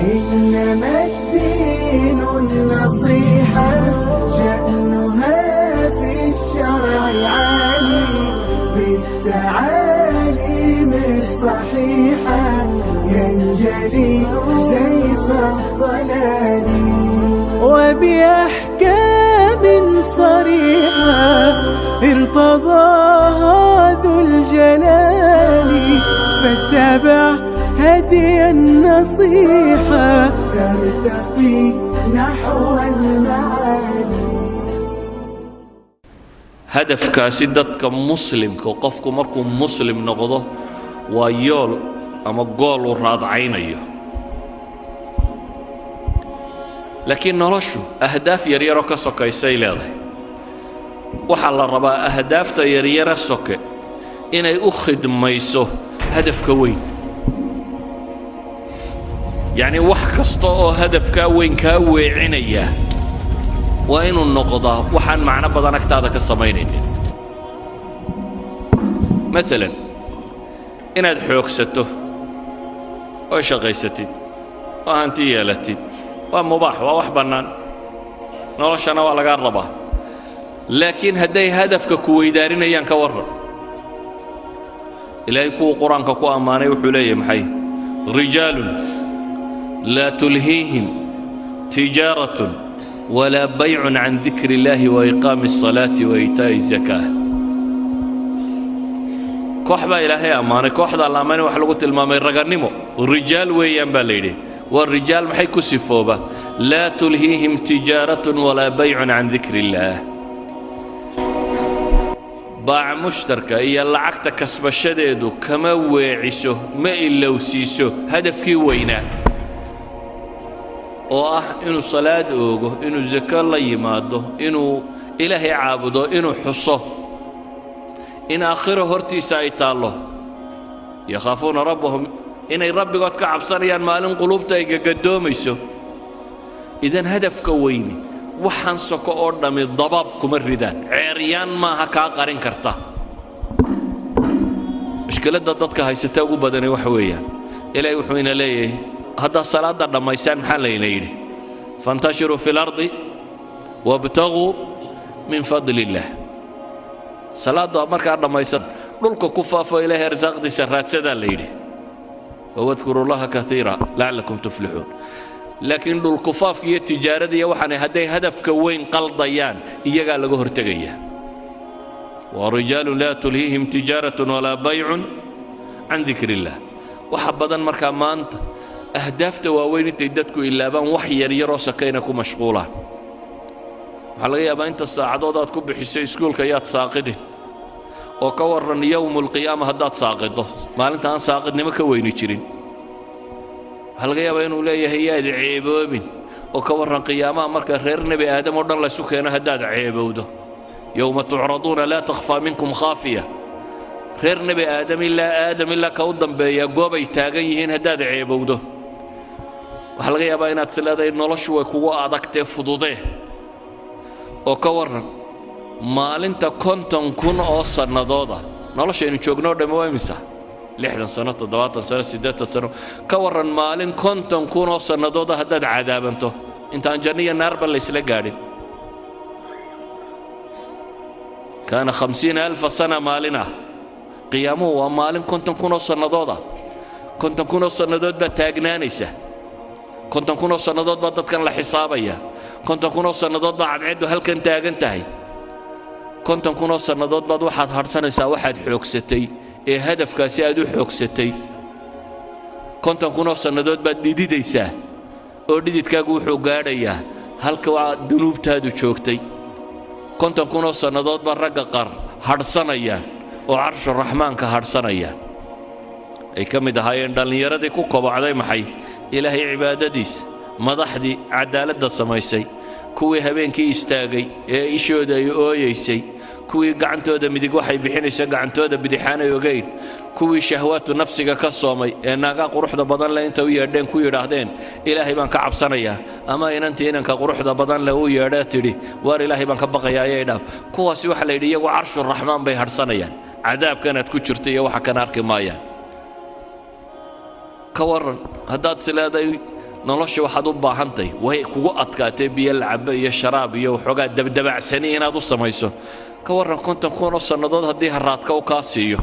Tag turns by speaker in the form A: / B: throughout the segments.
A: إنما الدين النصيحة شأنها في الشرع عالي بالتعاليم الصحيحة ينجلي سيف الضلال وبأحكام صريحة ارتضاها ذو الجلال فاتبع هدي النصيحة ترتقي نحو المعالي.
B: هدف كاسدتك مسلم كوقفك مركو مسلم نقضه ويول أما قول وراد عينيه لكن نرشو أهداف يريرا كسوكا يسيلاده وحال الربا أهداف يريرا سوكا إني أخد ميسو هدف كوين يعني وحكستو هدف كوين كوي عينيه وإنو النقضة وحان معنا بدنك تادك الصمينين مثلا إن الحوك ستو وشغيستي وهانتي يالتي ومباح ووح بنان نولشنا ولا قربه لكن هدي هدفك كوي دارين ايان كورر إلهي كو قرآنك كو أماني وحلي محي رجال لا تلهيهم تجارة ولا بيع عن ذكر الله وإقام الصلاة وإيتاء الزكاة كوحبا إلهي أماني كوحدا الأماني وحلقوا المامي رغنمو الرجال ويان باليدي والرجال محي كسفوبة لا تلهيهم تجارة ولا بيع عن ذكر الله باع مشتركة إيا اللعقة كسب الشديد كما ويعيسو ما إلا وسيسو هدفكي وينا إنو صلاة أوغو إنو زكاة الله يمادو إنو إلهي عابدو إنو حصو إن آخره هرتي سايتا الله يخافون ربهم إني ربي قد كعبصريان مالن قلوبتا يقدوميسو إذن هدف كويني وحان سوكو أردامي الضباب كمردان عريان ما هكا قارن كرتا مشكلة ضدتك هاي ستاقو بدني وحوية إلهي وحوين ليه هذا الصلاة دا ما يسان محل يليلي فانتشروا في الأرض وابتغوا من فضل الله صلاة دا مركا دا ما يسان لولكو كفافو إلهي رزاق دي سرات سدا ليلي واذكروا الله كثيرا لعلكم تفلحون لكن الكفاف هي التجارة دي وحنا هدي هدف كوين قلضيان إيجا لغو هرتقية ورجال لا تلهيهم تجارة ولا بيع عن ذكر الله وحبضا مركا مانت أهداف تواوين تيدتكو إلا بان وحي يريرو سكينكو مشغولا وحلقيا بان انت الساعدودات كو بحسي سكول كيات ساقدي وكورن يوم القيامة هدات ساقده مالنت أن ساقد نمكا وين يشرين halga yaabaa inuu leeyahay yaad ceeboobin oo ka waran qiyaamaha marka reer nabi aadam oo dhan la sukeeno hadaad ceebowdo yawma tu'raduna la takhfa minkum khafiya reer nabi aadam illa ka u dambeeya goobay taagan yihiin hadaad ceebowdo waxa laga yaabaa inaad siladay noloshu way kugu adagtay fududee oo ka waran maalinta 50,000 oo sanadooda noloshaynu joogno dhammaymisa 60 سنة 70 سنة 60 سنة كورن مالين كنتم كونوا سندودا هداد عذابنتو انت انجنية النار بل ليس لقارين كان 50,000 سنة مالنا قيامه ومالين كنتم كونوا سندودا كنتم كونوا سندود بتاجنانيسة كنتم كونوا سندود بدت كان لحسابية كنتم كونوا سندود بعد عدو هل كنت اجنتهي كنتم كونوا سندود بعد واحد هرسنسا واحد حوكستي ee hadafkaasi aad u xoogsatay konton kunoo sannadood baad dhididaysaa oo dhididkaagu wuxuu gaadhayaa halka waa dunuubtaadu joogtay konton kunoo sannadood baa ragga qaar hadhsanayaan oo carshu raxmaanka hadhsanayaan ay ka mid ahaayeen dhallinyaradii ku kobocday maxay ilaahay cibaadadiis madaxdii cadaaladda samaysay kuwii habeenkii istaagay ee ishooda ay ooyeysay kuwii gacantooda midig waxay bixinaysaa gacantooda bidixaanay ogeyn kuwii shahwaatu nafsiga ka soomay ee naaga quruxda badan leh inta u yeedheen ku yidhaahdeen ilaahay baan ka cabsanayaa ama inantii inanka quruxda badan leh u yeedhaa tidhi waar ilaahay baan ka baqayaa ayay dhaaf kuwaasi waxa la yidhi iyagu carshu raxmaan bay hadhsanayaan cadaabkanaad ku jirta iyo waxa kana arki maayaan ka waran haddaad sileeday nolosha waxaad u baahantahay way kugu adkaatay biyo lacabo iyo sharaab iyo waxoogaa dabdabacsani inaad u samayso ka warran 50 kun oo sannadood haddii haraadka u kaa siiyo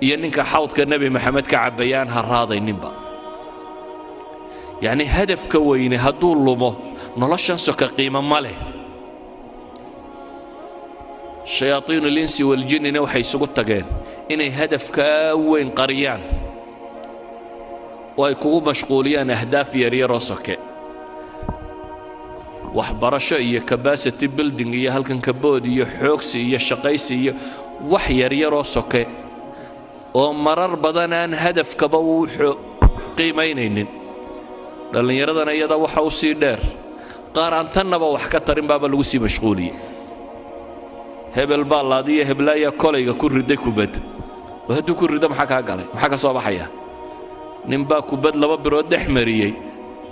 B: iyo ninka xawdka nebi maxamed ka cabayaan haraadayninba yacni hadafka weyne hadduu lumo noloshan soka qiimo ma leh shayaatiinu linsi waljinnina waxay isugu tageen inay hadafkaa weyn qariyaan oo ay kugu mashquuliyaan ahdaaf yaryaroo soke waxbarasho iyo capacity building iyo halkan kabood iyo xoogsi iyo shaqaysi iyo wax yaryaroo soke oo marar badan aan hadafkaba uu qiimaynaynin dhallinyaradana iyada waxa u sii dheer qaar aan tannaba wax ka tarin baaba lagu sii mashquuliyey hebel baa laadiya heblaaya kolayga ku riday kubad oo hadduu ku rido maxaa kaa galay maxaa ka soo baxaya ninbaa kubad 2 birood dhex mariyey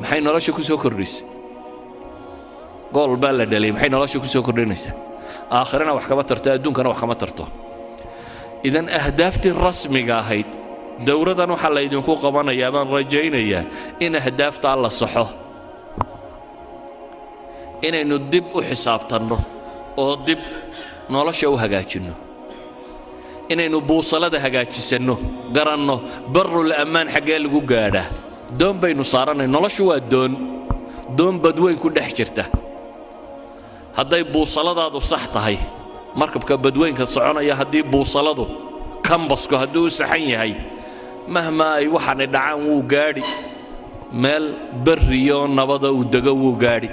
B: maxay nolosha ku soo kordhisay gool baa la dhalay maxay nolosha ku soo kordhinaysaa aakhirana wax kama tarto adduunkana wax kama tarto idan ahdaaftii rasmiga ahayd dowladan waxa la idinku qabanayaa baan rajaynayaa in ahdaafta la saxo inaynu dib u xisaabtanno oo dib nolosha u hagaajinno inaynu buusalada hagaajisanno garanno barul ammaan xagee lagu gaadhaa doon baynu saaranay noloshu waa doon badweyn ku dhex jirta hadday buusaladaadu sax tahay markabka badweynka soconaya haddii buusaladu kambasku hadduu u saxan yahay mahma ay waxaanay dhacaan wuu gaadhi meel barriyo nabada uu dego wuu gaadhi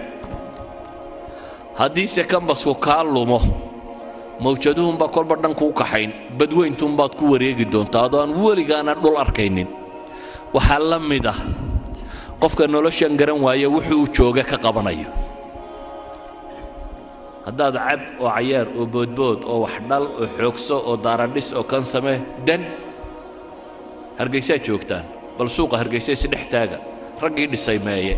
B: haddiise kambasku kaa lumo mawjaduhunbaa kolba dhankuu kaxayn badweyntuunbaad ku wareegi doontaa adoo aan weligaana dhul arkaynin waxaa la mid ah qofka noloshan garan waaya wuxuu jooga ka qabanayo haddaad cab oo cayaar oo boodbood oo wax dhal oo xoogso oo daaradhis oo kan samee dan hargeysaa joogtaan bal suuqa hargeysa isdhex taaga raggii dhisay meeye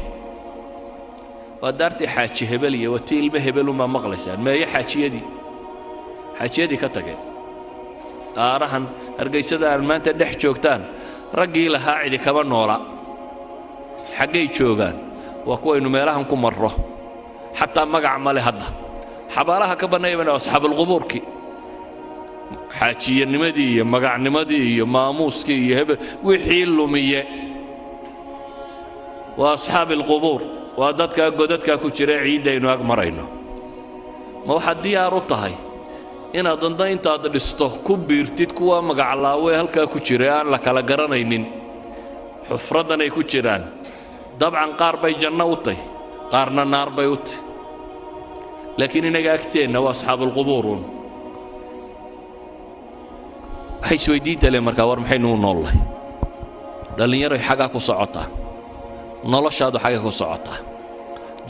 B: waa daartii xaaji hebel iyo watii ilmo hebelunbaa maqlaysaan meeye xaajiyadii ka tageen aarahan hargeysada aan maanta dhex joogtaan raggii lahaa cidi kama noola xaggay joogaan waa kuwaynu meelahan ku marro xataa magac male hadda xabaalaha ka bannaybana asxaabulqubuurkii xaajiyanimadii iyo magacnimadii iyo maamuuskii iyo hebel wixii lumiye waa asxaabilqubuur waa dadkaa godadkaa ku jira ciiddaynu ag marayno ma waxaad diyaar u tahay inaad danda intaad dhisto ku biirtid kuwa magaclaawe halkaa ku jira aan la kala garanaynin xufraddan ay ku jiraan dabcan qaar bay janno u tahy qaarna naar bay u tahy laakiin inaga agteenna waa asxaabulqubuurun waxay isweydiinta le markaa war maxaynu u noollahay dhallinyaroy xaggaa ku socotaa noloshaadu xaggay ku socotaa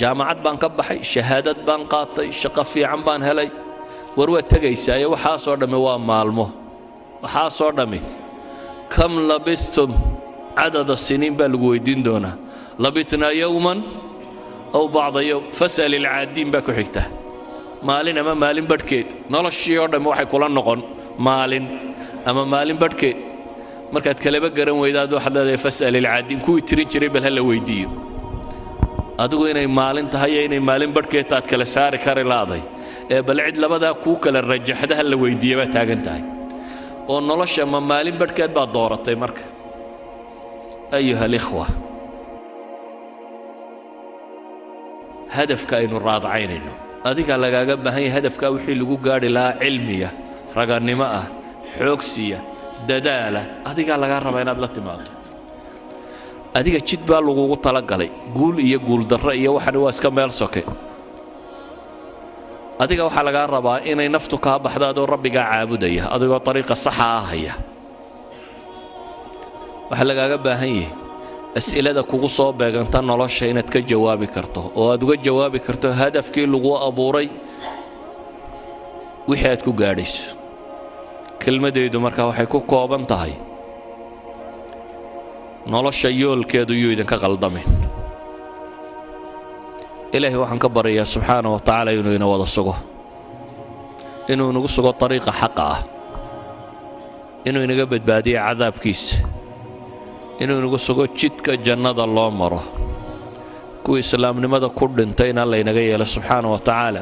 B: jaamacad baan ka baxay shahaadad baan qaatay shaqo fiican baan helay war waa tegaysaaye waxaasoo dhammi waa maalmo waxaasoo dhammi kam labistum cadada siniin baa lagu weydiin doonaa labitnaa yowman aw bacda yowm fas'al ilcaadiin baa ku xigta maalin ama maalin badhkeed noloshii oo dhammi waxay kula noqon maalin ama maalin badhkeed markaad kaleba garan weydaad waxaad leedahay fas'al ilcaadiin kuwii tirin jiray bal ha la weydiiyo adigu inay maalin tahay iyo inay maalin badhkeed taad kala saari kari laaday ee bal cid labadaa kuu kala rajaxda ha la weydiiya baa taagan tahay oo nolosha ma maalin badhkeed baad dooratay marka ayuha alikhwa hadafka aynu raadacaynayno adiga lagaaga baahan yahay hadafkaa wixii lagu gaadhi lahaa cilmiya ragannimo ah xoogsiya dadaala adigaa lagaa rabaa inaad la timaado adiga jid baa lagugu talagalay guul iyo guuldarro iyo waxani waa iska meel soke adiga waxaa lagaa rabaa inay naftu kaa baxdo adoo rabbigaa caabudaya adigoo ariiqa saxa ah haya waxaa lagaaga baahan yahay as'ilada kugu soo beeganta nolosha inaad ka jawaabi karto oo aad uga jawaabi karto hadafkii lagu abuuray wixii aad ku gaadhayso kelmadaydu markaa waxay ku kooban tahay nolosha yoolkeedu yuu idinka qaldamin ilaahay waxaan ka baryayaa subxaanahu wa tacaala inuu ina wada sugo inuu inagu sugo ariiqa xaqa ah inuu inaga badbaadiyo cadaabkiisa inuu inagu sugo jidka jannada loo maro kuwii islaamnimada ku dhintayna laynaga yeelo subxaana wa tacaala